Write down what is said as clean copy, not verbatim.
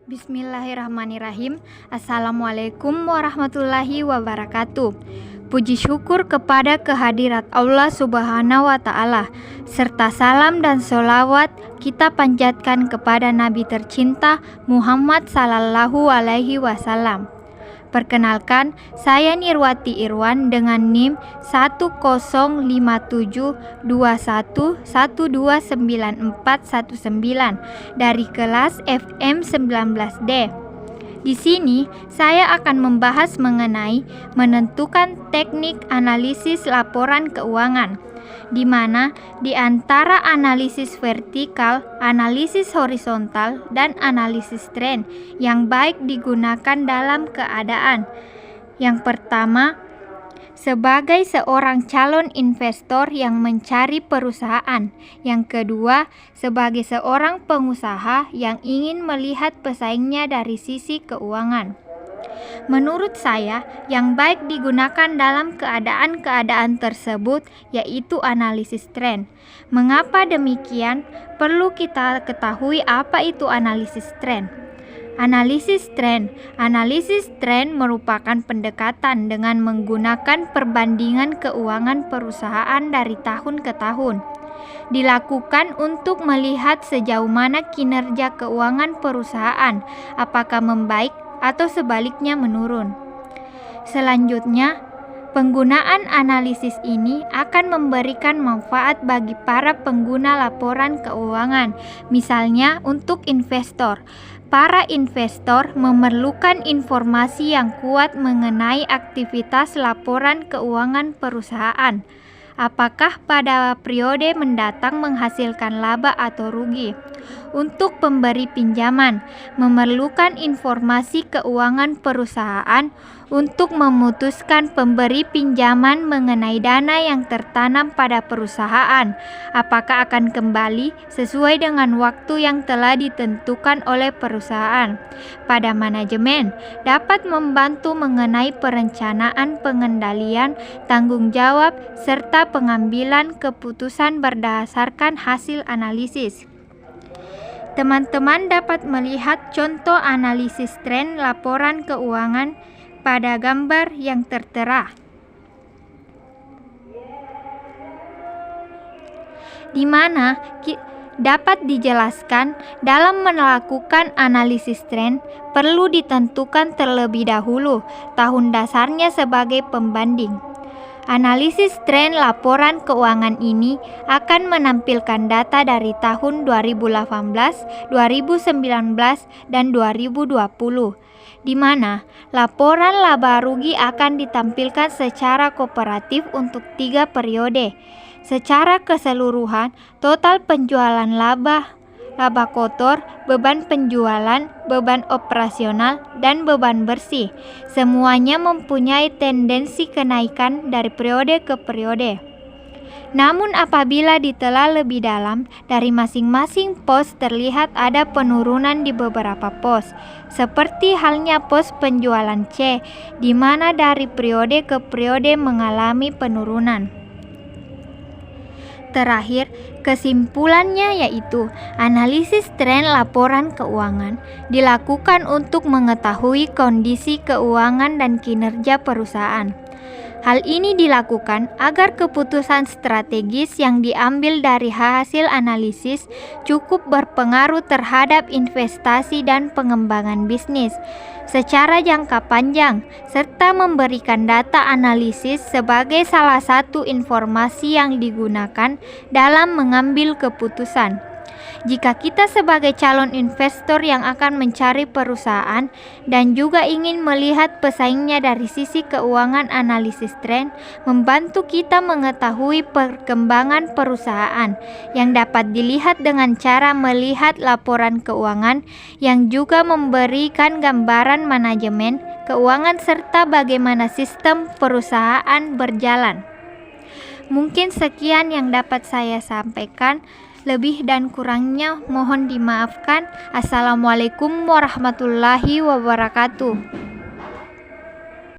Bismillahirrahmanirrahim. Assalamualaikum warahmatullahi wabarakatuh. Puji syukur kepada kehadirat Allah Subhanahu wa Ta'ala, serta salam dan sholawat kita panjatkan kepada Nabi tercinta Muhammad Sallallahu Alaihi Wasallam. Perkenalkan, saya Nirwati Irwan dengan NIM 105721129419 dari kelas FM 19D. Di sini saya akan membahas mengenai menentukan teknik analisis laporan keuangan, di mana di antara analisis vertikal, analisis horizontal, dan analisis tren yang baik digunakan dalam keadaan. Yang pertama, sebagai seorang calon investor yang mencari perusahaan. Yang kedua, sebagai seorang pengusaha yang ingin melihat pesaingnya dari sisi keuangan. Menurut saya, yang baik digunakan dalam keadaan-keadaan tersebut yaitu analisis tren. Mengapa demikian? Perlu kita ketahui apa itu analisis tren. Analisis tren merupakan pendekatan dengan menggunakan perbandingan keuangan perusahaan dari tahun ke tahun. Dilakukan untuk melihat sejauh mana kinerja keuangan perusahaan, apakah membaik atau sebaliknya menurun. Selanjutnya, penggunaan analisis ini akan memberikan manfaat bagi para pengguna laporan keuangan, misalnya untuk investor. Para investor memerlukan informasi yang kuat mengenai aktivitas laporan keuangan perusahaan. Apakah pada periode mendatang menghasilkan laba atau rugi? Untuk pemberi pinjaman, memerlukan informasi keuangan perusahaan untuk memutuskan pemberi pinjaman mengenai dana yang tertanam pada perusahaan, apakah akan kembali sesuai dengan waktu yang telah ditentukan oleh perusahaan. Pada manajemen, dapat membantu mengenai perencanaan pengendalian, tanggung jawab, serta pengambilan keputusan berdasarkan hasil analisis. Teman-teman dapat melihat contoh analisis tren laporan keuangan pada gambar yang tertera, di mana dapat dijelaskan dalam melakukan analisis tren perlu ditentukan terlebih dahulu tahun dasarnya sebagai pembanding. Analisis tren laporan keuangan ini akan menampilkan data dari tahun 2018, 2019, dan 2020, di mana laporan laba rugi akan ditampilkan secara kooperatif untuk 3 periode. Secara keseluruhan, total penjualan laba kotor, beban penjualan, beban operasional, dan beban bersih. Semuanya mempunyai tendensi kenaikan dari periode ke periode. Namun apabila ditelah lebih dalam, dari masing-masing pos terlihat ada penurunan di beberapa pos, seperti halnya pos penjualan C, di mana dari periode ke periode mengalami penurunan. Terakhir, kesimpulannya yaitu analisis tren laporan keuangan dilakukan untuk mengetahui kondisi keuangan dan kinerja perusahaan. Hal ini dilakukan agar keputusan strategis yang diambil dari hasil analisis cukup berpengaruh terhadap investasi dan pengembangan bisnis secara jangka panjang, serta memberikan data analisis sebagai salah satu informasi yang digunakan dalam mengambil keputusan. Jika kita sebagai calon investor yang akan mencari perusahaan dan juga ingin melihat pesaingnya dari sisi keuangan, analisis tren membantu kita mengetahui perkembangan perusahaan yang dapat dilihat dengan cara melihat laporan keuangan yang juga memberikan gambaran manajemen keuangan serta bagaimana sistem perusahaan berjalan. Mungkin sekian yang dapat saya sampaikan. Lebih dan kurangnya mohon dimaafkan. Assalamualaikum warahmatullahi wabarakatuh.